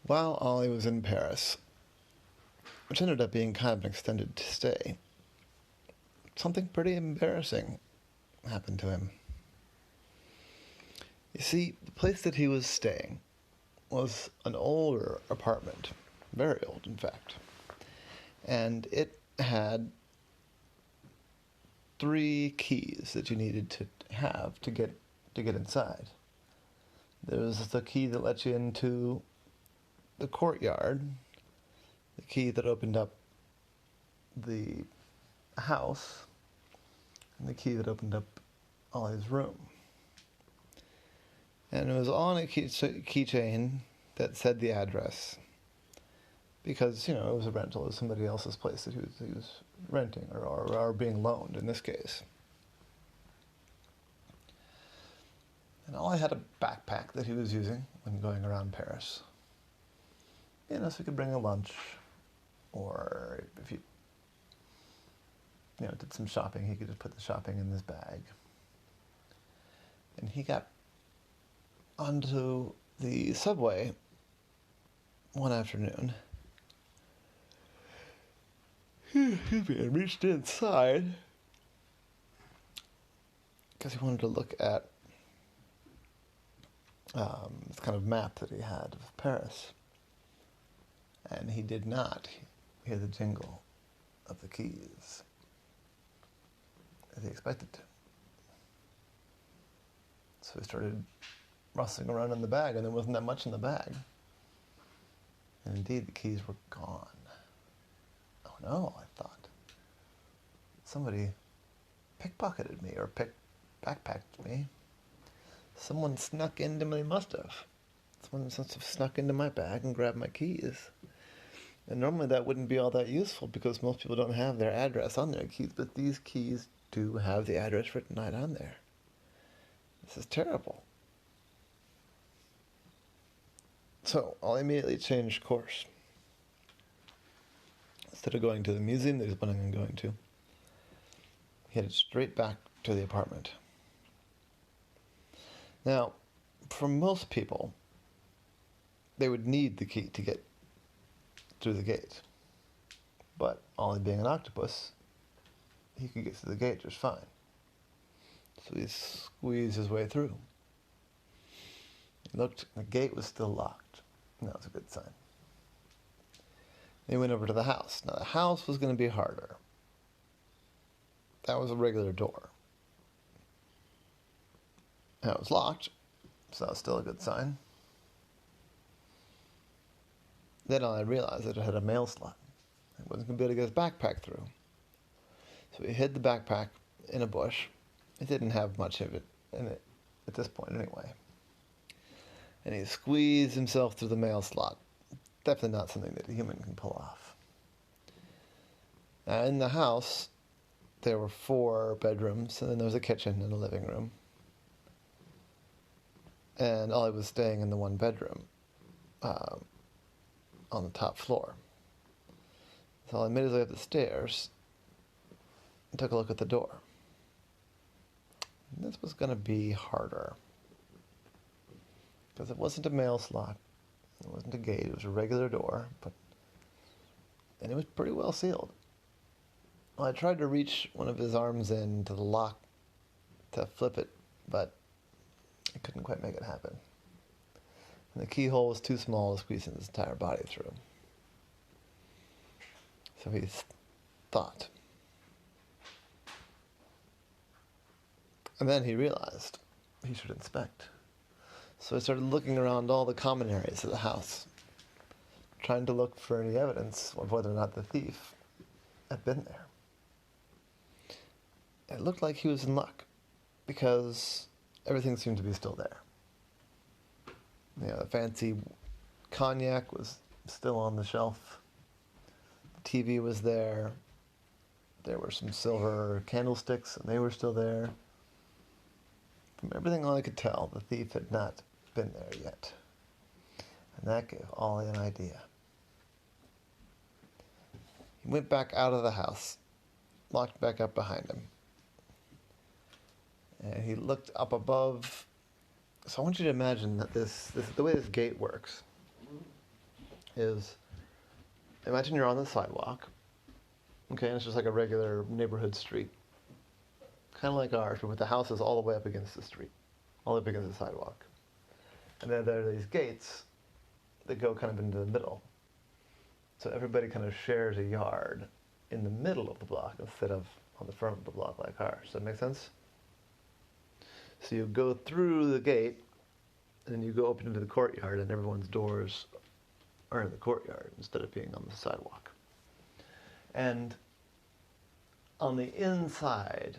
While Ollie was in Paris, which ended up being kind of an extended stay, something pretty embarrassing happened to him. You see, the place that he was staying was an older apartment, very old, in fact, and it had 3 keys that you needed to have to get inside. There was the key that let you into the courtyard, the key that opened up the house, and the key that opened up Ollie's room. And it was on a keychain that said the address, because, it was a rental. It was somebody else's place that he was renting or being loaned in this case. And Ollie had a backpack that he was using when going around Paris. So he could bring a lunch, or if he, did some shopping, he could just put the shopping in his bag. And he got onto the subway one afternoon. Excuse me, and reached inside because he wanted to look at this kind of map that he had of Paris. And he did not hear the jingle of the keys as he expected to. So he started rustling around in the bag, and there wasn't that much in the bag. And indeed, the keys were gone. Oh no, I thought. Somebody pickpocketed me, or backpacked me. Someone snuck into me, must have. Someone must have snuck into my bag and grabbed my keys. And normally that wouldn't be all that useful because most people don't have their address on their keys, but these keys do have the address written right on there. This is terrible. So I'll immediately change course. Instead of going to the museum that he was planning on going to, he headed straight back to the apartment. Now, for most people, they would need the key to get through the gate. But Ollie being an octopus, he could get through the gate just fine. So he squeezed his way through. He looked, the gate was still locked. And that was a good sign. Then he went over to the house. Now the house was going to be harder. That was a regular door. Now it was locked, so that was still a good sign. Then I realized that it had a mail slot. He wasn't going to be able to get his backpack through. So he hid the backpack in a bush. It didn't have much of it in it at this point anyway. And he squeezed himself through the mail slot. Definitely not something that a human can pull off. Now in the house, there were 4 bedrooms, and then there was a kitchen and a living room. And Ollie was staying in the 1 bedroom on the top floor. So I made his way up the stairs and took a look at the door. And this was going to be harder. Because it wasn't a mail slot. It wasn't a gate. It was a regular door. And it was pretty well sealed. Well, I tried to reach one of his arms into the lock to flip it, but I couldn't quite make it happen. And the keyhole was too small to squeeze his entire body through. So he thought. And then he realized he should inspect. So I started looking around all the common areas of the house, trying to look for any evidence of whether or not the thief had been there. It looked like he was in luck, because everything seemed to be still there. The fancy cognac was still on the shelf. The TV was there. There were some silver candlesticks, and they were still there. From everything I could tell, the thief had not been there yet. And that gave Ollie an idea. He went back out of the house, locked back up behind him. And he looked up above. So I want you to imagine that the way this gate works is, imagine you're on the sidewalk, okay, and it's just like a regular neighborhood street, kind of like ours, but with the houses all the way up against the street, all the way up against the sidewalk. And then there are these gates that go kind of into the middle. So everybody kind of shares a yard in the middle of the block instead of on the front of the block like ours. Does that make sense? So you go through the gate, and then you go up into the courtyard, and everyone's doors are in the courtyard instead of being on the sidewalk. And on the inside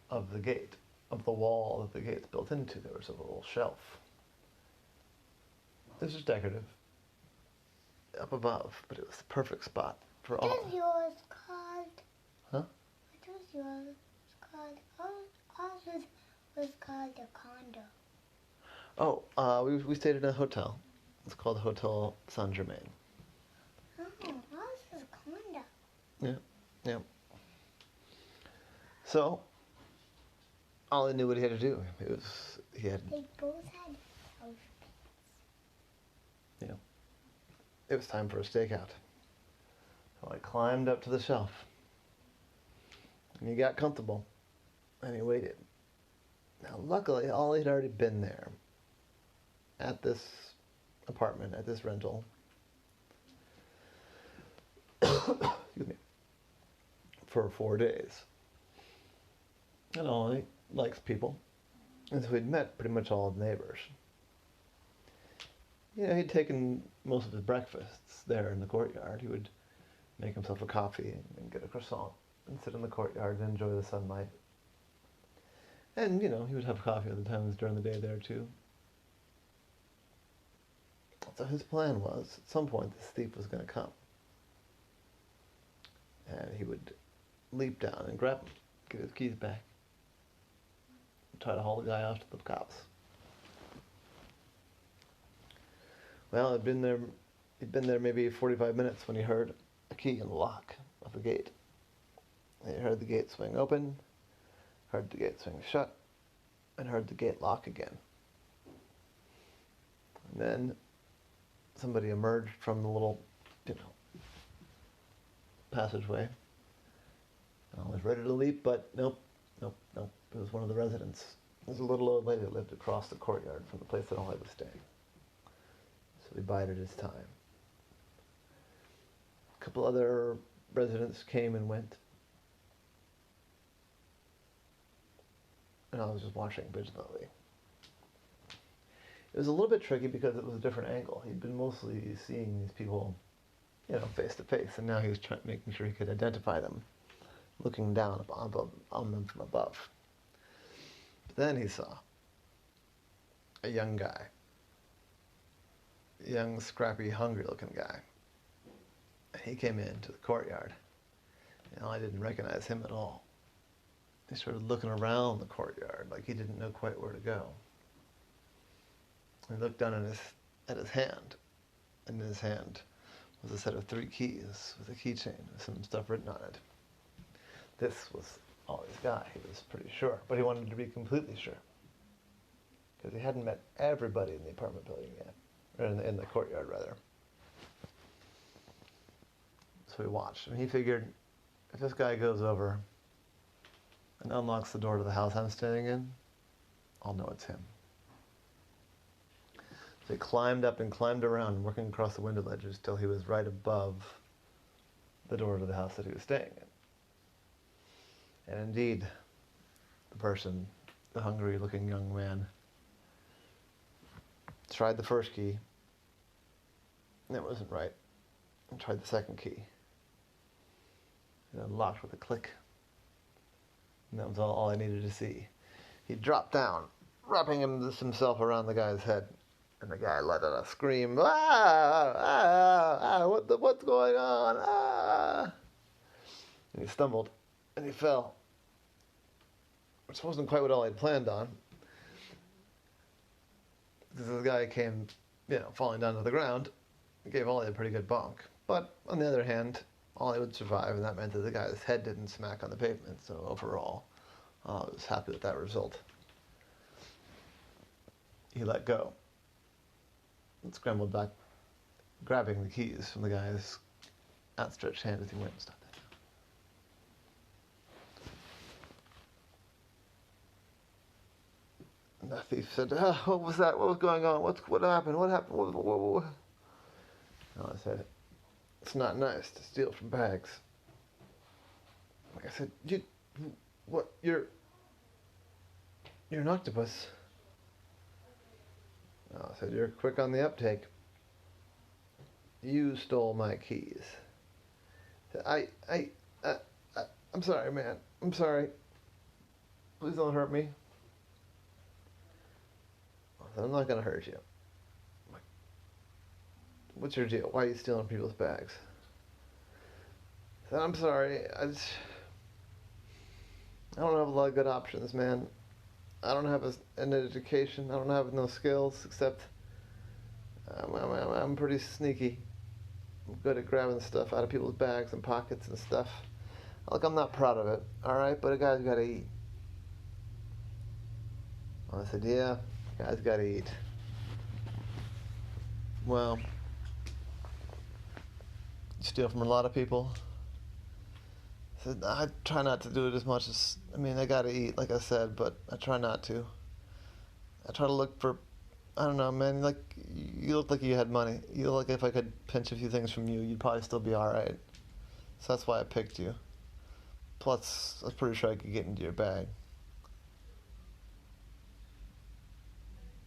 of the gate, of the wall that the gate's built into, there was a little shelf. This is decorative, up above, but it was the perfect spot for all. What is yours called? Huh? What was yours called? Ours was called a condo. Oh, we stayed in a hotel. It's called Hotel Saint Germain. Oh, ours is a condo. Yeah. So, Ollie knew what he had to do. He had. They both had house pets. It was time for a stakeout. So I climbed up to the shelf, and he got comfortable, and he waited. Now, luckily, Ollie had already been there at this apartment, at this rental. Excuse me. For 4 days. And Ollie likes people. And so he'd met pretty much all the neighbors. He'd taken most of his breakfasts there in the courtyard. He would make himself a coffee and get a croissant and sit in the courtyard and enjoy the sunlight. And, he would have coffee other times during the day there too. So his plan was, at some point, this thief was going to come. And he would leap down and grab him, get his keys back, and try to haul the guy off to the cops. Well, he'd been there maybe 45 minutes when he heard a key in the lock of the gate. And he heard the gate swing open, heard the gate swing shut, and heard the gate lock again. And then somebody emerged from the little, passageway. And I was ready to leap, but nope. It was one of the residents. It was a little old lady that lived across the courtyard from the place that Ollie was staying. So he bided his time. A couple other residents came and went. And I was just watching vigilantly. It was a little bit tricky because it was a different angle. He'd been mostly seeing these people, face to face, and now he was making sure he could identify them, looking down on them from above. But then he saw a young guy, a young, scrappy, hungry-looking guy. And he came into the courtyard, and I didn't recognize him at all. He started looking around the courtyard like he didn't know quite where to go. He looked down at his hand, and in his hand was a set of 3 keys with a keychain with some stuff written on it. This was Ollie's guy, he was pretty sure, but he wanted to be completely sure, because he hadn't met everybody in the apartment building yet, or in the courtyard rather. So he watched, and he figured, if this guy goes over and unlocks the door to the house I'm staying in, I'll know it's him. So he climbed up and climbed around, working across the window ledges till he was right above the door to the house that he was staying in. And indeed, the person, the hungry-looking young man, tried the first key, and it wasn't right, and tried the second key. It unlocked with a click, and that was all I needed to see. He dropped down, wrapping himself around the guy's head. And the guy let out a scream. What's going on? Ah! And he stumbled, and he fell, which wasn't quite what Ollie had planned on. Because the guy came, falling down to the ground, and gave Ollie a pretty good bonk. But on the other hand, Ollie would survive, and that meant that the guy's head didn't smack on the pavement. So overall, I was happy with that result. He let go and scrambled back grabbing the keys from the guy's outstretched hand as he went and stopped it. And the thief said, what was that? What was going on? What happened? What happened? What? And I said, it's not nice to steal from bags. Like I said, what? You're an octopus. And I said, you're quick on the uptake. You stole my keys. I'm sorry, man. I'm sorry. Please don't hurt me. I'm not gonna hurt you. What's your deal? Why are you stealing people's bags? I said, I'm sorry. I don't have a lot of good options, man. I don't have an education. I don't have no skills except I'm pretty sneaky. I'm good at grabbing stuff out of people's bags and pockets and stuff. Look, I'm not proud of it, alright? But a guy's gotta eat. I said, yeah, a guy's gotta eat. Well, you steal from a lot of people? I said, I try not to do it as much as, I gotta eat, like I said, but I try not to. I try to look for, I don't know, man, like, you look like you had money. You look like if I could pinch a few things from you, you'd probably still be alright. So that's why I picked you. Plus, I was pretty sure I could get into your bag.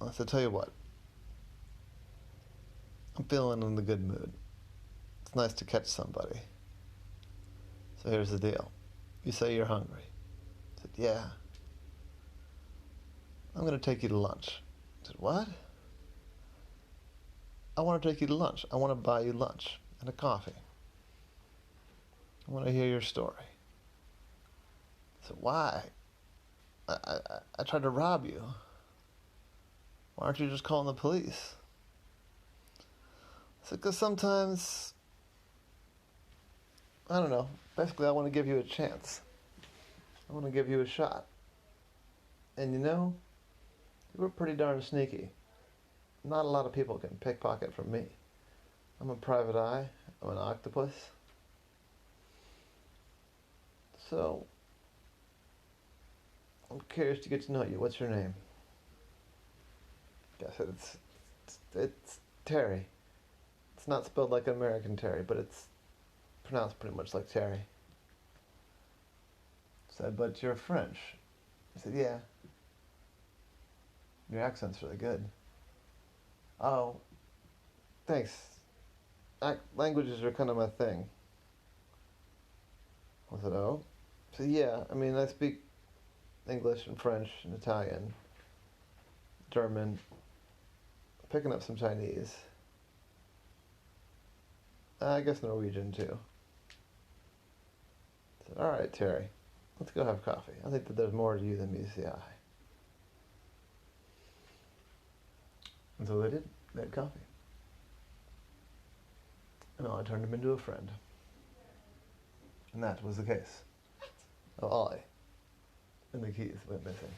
I said, tell you what. I'm feeling in a good mood. It's nice to catch somebody. So here's the deal. You say you're hungry. I said, yeah. I'm going to take you to lunch. I said, what? I want to take you to lunch. I want to buy you lunch and a coffee. I want to hear your story. I said, why? I tried to rob you. Why aren't you just calling the police? I said, because sometimes, I don't know. Basically, I want to give you a chance. I want to give you a shot. And you were pretty darn sneaky. Not a lot of people can pickpocket from me. I'm a private eye. I'm an octopus. So, I'm curious to get to know you. What's your name? I said, it's Terry. It's not spelled like an American Terry, but it's pronounced pretty much like Terry. I said, but you're French. I said, yeah. Your accent's really good. Oh, thanks. Languages are kind of my thing. I said, oh? I said, yeah, I speak English and French and Italian, German, picking up some Chinese. I guess Norwegian too. I said, alright, Terry, let's go have coffee. I think that there's more to you than meets the eye. And so they did. They had coffee. And I turned him into a friend. And that was the case of Ollie. And the keys went missing.